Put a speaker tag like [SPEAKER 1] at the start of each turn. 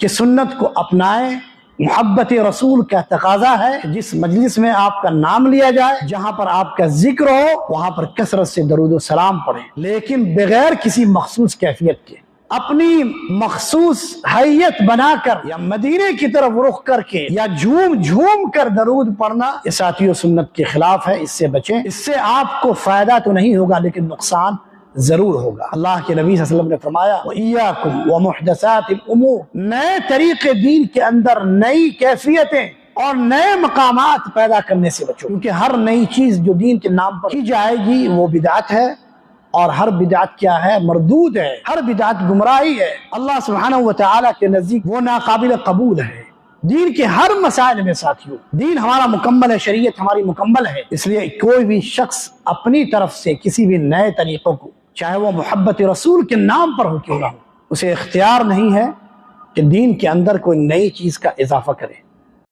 [SPEAKER 1] کہ سنت کو اپنائیں۔ محبت رسول کا تقاضا ہے جس مجلس میں آپ کا نام لیا جائے، جہاں پر آپ کا ذکر ہو، وہاں پر کثرت سے درود و سلام پڑھیں، لیکن بغیر کسی مخصوص کیفیت کے۔ اپنی مخصوص حیت بنا کر یا مدینے کی طرف رخ کر کے یا جھوم جھوم کر درود پڑھنا، یہ ساتھیو سنت کے خلاف ہے، اس سے بچیں۔ اس سے آپ کو فائدہ تو نہیں ہوگا لیکن نقصان ضرور ہوگا۔ اللہ کے نبی صلی اللہ علیہ وسلم نے فرمایا وَإِيَّاكُمْ وَمُحْدَثَاتِ الْأُمُورِ، نئے طریقے دین کے اندر نئی کیفیتیں اور نئے مقامات پیدا کرنے سے بچو، کیونکہ ہر نئی چیز جو دین کے نام پر کی جائے گی وہ بدعت ہے، اور ہر بدعت کیا ہے؟ مردود ہے، ہر بدعت گمراہی ہے، اللہ سبحانہ وتعالی کے نزدیک وہ ناقابل قبول ہے۔ دین کے ہر مسائل میں ساتھیوں دین ہمارا مکمل ہے، شریعت ہماری مکمل ہے، اس لیے کوئی بھی شخص اپنی طرف سے کسی بھی نئے طریقوں کو، چاہے وہ محبت رسول کے نام پر ہو کیوں نہ ہو، اسے اختیار نہیں ہے کہ دین کے اندر کوئی نئی چیز کا اضافہ کرے۔